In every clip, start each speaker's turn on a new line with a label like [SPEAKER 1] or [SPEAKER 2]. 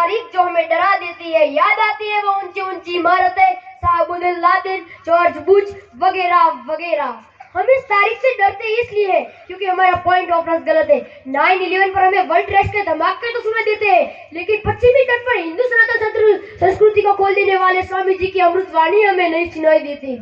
[SPEAKER 1] तारीख जो हमें डरा देती है। याद आती है वो ऊंची ऊंची इमारतें, साबुद्दीन लादेन, जॉर्ज बुश वगैरह वगैरह। हम इस तारीख से डरते इसलिए हैं क्योंकि हमारा पॉइंट ऑफ रेफरेंस गलत है। 9/11 पर हमें वर्ल्ड ट्रेड के धमाके तो सुनाई देते हैं, लेकिन पश्चिमी तट पर हिंदू सनातन संस्कृति को खोल देने वाले स्वामी जी की अमृतवाणी हमें नहीं सुनाई देती।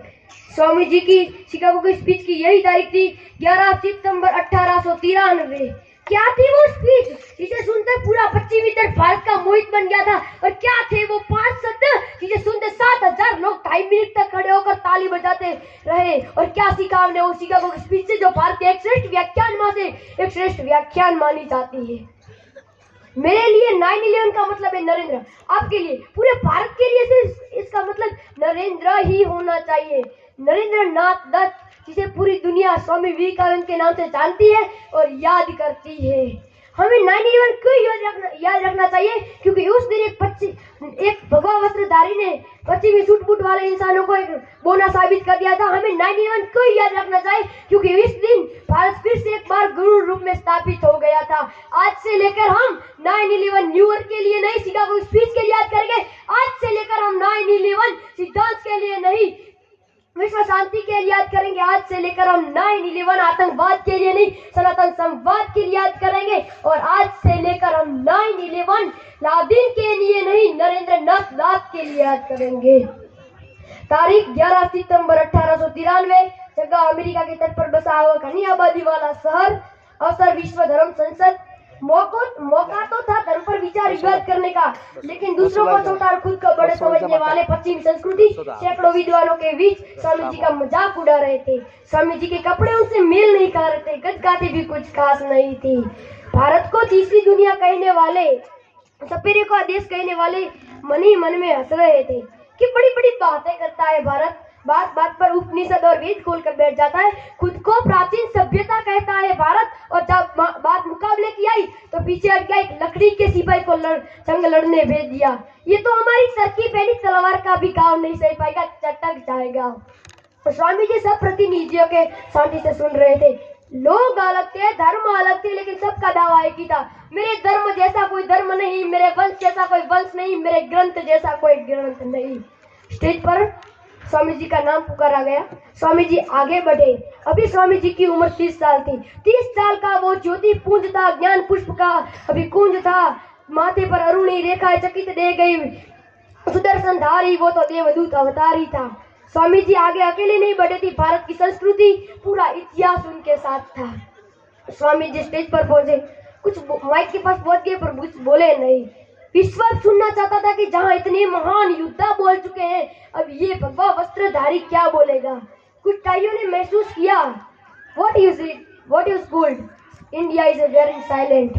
[SPEAKER 1] स्वामी जी की शिकागो की स्पीच की यही तारीख थी, 11 सितंबर 1893। क्या थी वो स्पीच जिसे सुनते पूरा पश्चिमी तट भारत का मोहित बन गया था? और क्या थे वो 5 शब्द जिसे सुनते 7,000 लोग 2.5 मिनट तक खड़े होकर ताली बजाते रहे? और क्या सीखा हमने वो शिकागो की स्पीच से, जो भारत के एक श्रेष्ठ व्याख्यान में से एक श्रेष्ठ व्याख्यान मानी जाती है? मेरे लिए 9/11 का मतलब है नरेंद्र। आपके लिए, पूरे भारत के लिए सिर्फ इसका मतलब नरेंद्र ही होना चाहिए। नरेंद्र नाथ दत्त, जिसे पूरी दुनिया स्वामी विवेकानंद के नाम से जानती है और याद करती है। हमें 9/11 क्यों याद रखना चाहिए? क्योंकि उस दिन एक भगवा वस्त्रधारी ने पश्चिमी सूट बूट वाले इंसानों को एक बोना साबित कर दिया था। हमें 9/11 क्यों याद रखना चाहिए? क्योंकि इस दिन भारत फिर से एक बार गुरु रूप में स्थापित हो गया था। आज से लेकर हम 9/11 न्यू ईयर के लिए नहीं, शिकागो स्पीच के लिए याद करेंगे। आज से लेकर हम 9/11 सिद्धांत के लिए नहीं, विश्व शांति के लिए याद करेंगे। आज से लेकर हम 9/11 आतंकवाद के लिए नहीं, सनातन संवाद के लिए याद करेंगे। और आज से लेकर हम 9/11 लादेन के लिए नहीं, नरेंद्र नाथ दास के लिए याद करेंगे। तारीख 11 सितंबर 1893, जगह अमेरिका के तट पर बसा हुआ घनी आबादी वाला शहर। अवसर विश्व धर्म संसद। मौका तो था धर्म पर विचार विवाद करने का, लेकिन दूसरों को छोटा और खुद को बड़े समझने वाले पश्चिमी संस्कृति सैकड़ों विद्वानों के बीच स्वामी जी का मजाक उड़ा रहे थे। स्वामी जी के कपड़े उनसे मेल नहीं खा रहे थे, गदगाती भी कुछ खास नहीं थी। भारत को तीसरी दुनिया कहने वाले, सपेरे को देश कहने वाले मन ही मन में हंस रहे थे कि बड़ी बड़ी बातें करता है भारत। बात बात पर उपनिषद और वेद खोल कर बैठ जाता है। खुद को प्राचीन सभ्यता कहता है भारत, और जब बात मुकाबले की आई तो पीछे हट गया, एक लकड़ी के सिपाही को जंग लड़ने भेज दिया। ये तो हमारी सरकी पहली तलवार का भी काम नहीं सह पाएगा, चटक जाएगा। तो स्वामी जी सब प्रतिनिधियों के शांति से सुन रहे थे। लोग अलग थे, धर्म अलग थे, लेकिन सबका दावा एक ही था, मेरे धर्म जैसा कोई धर्म नहीं, मेरे वंश जैसा कोई वंश नहीं, मेरे ग्रंथ जैसा कोई ग्रंथ नहीं। स्टेज पर स्वामी जी का नाम पुकारा गया। स्वामी जी आगे बढ़े। अभी स्वामी जी की उम्र 30 साल थी। 30 साल का वो ज्योति पुंज था, ज्ञान पुष्प का अभी कुंज था। माथे पर अरुणी रेखाएं चकित दे गई, सुदर्शन धारी वो तो देवदूत अवतारी था। स्वामी जी आगे अकेले नहीं बढ़े थे, भारत की संस्कृति पूरा इतिहास उनके साथ था। स्वामी जी स्टेज पर पहुंचे, कुछ माइक के पास पहुंच गए पर कुछ बोले नहीं। विश्व सुनना चाहता था कि जहां इतने महान योद्धा बोल चुके हैं, अब ये भगवा वस्त्रधारी क्या बोलेगा। कुछ टाइयों ने महसूस किया, what is gold, India is very silent.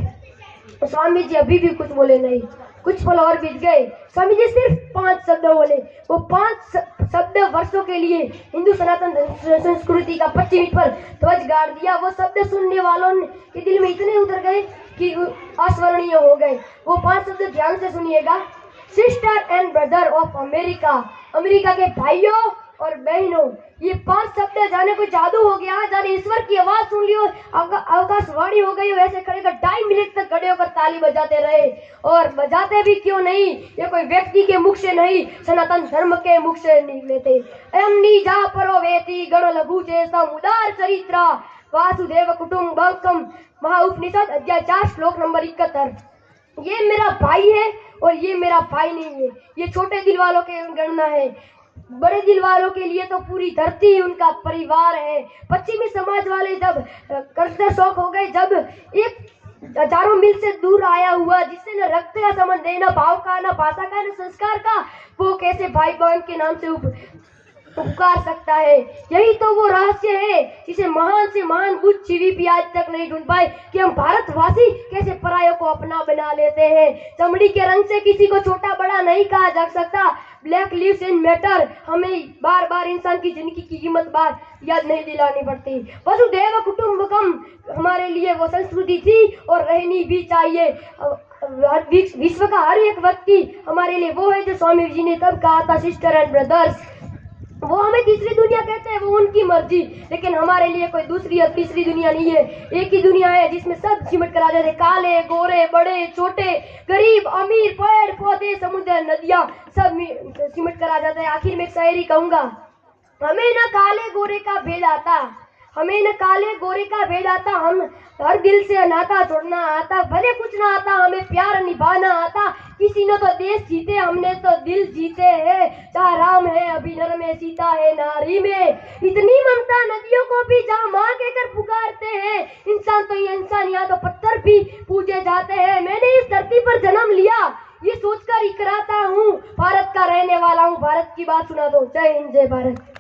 [SPEAKER 1] Swami ji अभी भी कुछ बोले नहीं। कुछ पल और बीत गए। स्वामी जी सिर्फ 5 शब्द बोले। वो 5 शब्द वर्षों के लिए हिंदू सनातन संस्कृति का पश्चिमी पर ध्वज गाड़ दिया। वो शब्द सुनने वालों के दिल में इतने उतर गए कि अस्मरणीय हो गए। वो 5 शब्द ध्यान से सुनिएगा। Sister and brother of America, America के भाइयों और बहनों, ये 5 शब्द जाने कोई जादू हो गया, जाने ईश्वर की आवाज सुन ली, आकाशवाणी हो गई। वैसे खड़े कर 2.5 मिनट तक खड़े होकर ताली बजाते रहे। और बजाते भी क्यों नहीं, ये कोई व्यक्ति के मुख से नहीं, सनातन धर्म के मुख से निकले थे। एमनी जा परो वेती गण लघु चेतम उदार चरित्रा वासुदेव कुटुंबकम, महाउपनिषद अध्याय 4 श्लोक नंबर 71। ये मेरा भाई है और ये मेरा भाई नहीं है। ये छोटे दिल वालों के गणना है, बड़े दिल वालों के लिए तो पूरी धरती उनका परिवार है। पश्चिमी समाज वाले जब कर्जदार शौक हो गए, जब एक हजारों मील से दूर आया हुआ, जिससे न रक्त का संबंध है, न भाव का, न भाषा का, न संस्कार का, वो कैसे भाई बहन के नाम से पुकार सकता है। यही तो वो रहस्य है जिसे महान से महान बुद्ध जीवी भी आज तक नहीं ढूंढ पाए कि हम भारतवासी कैसे परायों को अपना बना लेते हैं। चमड़ी के रंग से किसी को छोटा बड़ा नहीं कहा जा सकता। ब्लैक लिव्स इन मैटर, हमें बार बार इंसान की जिंदगी की कीमत बार याद नहीं दिलानी पड़ती। वसुधैव कुटुंबकम हमारे लिए वो संस्कृति थी और रहनी भी चाहिए। विश्व का हर एक व्यक्ति हमारे लिए वो है जो स्वामी जी ने तब कहा था, सिस्टर एंड ब्रदर्स। वो हमें तीसरी दुनिया कहते हैं, वो उनकी मर्जी, लेकिन हमारे लिए कोई दूसरी या तीसरी दुनिया नहीं है। एक ही दुनिया है जिसमें सब सिमट कर आ जाते, काले गोरे, बड़े छोटे, गरीब अमीर, पेड़ पौधे, समुद्र, नदियां, सब सिमट कर आ जाते हैं। आखिर में एक शायरी कहूंगा, हमें न काले गोरे का भेद आता, हमें न काले गोरे का भेद आता, हम हर दिल से नाता जोड़ना आता, भले कुछ ना आता हमें प्यार निभाना आता, किसी ने तो देश जीते हमने तो दिल जीते हैं, चाहे राम है अभिनर में, सीता है नारी में, इतनी ममता नदियों को भी जहाँ माँ कहकर पुकारते हैं, इंसान तो ये इंसान, यहाँ तो पत्थर भी पूजे जाते हैं। मैंने इस धरती पर जन्म लिया ये सोचकर इकराता हूँ, भारत का रहने वाला हूँ, भारत की बात सुना दो। जय हिंद, जय भारत।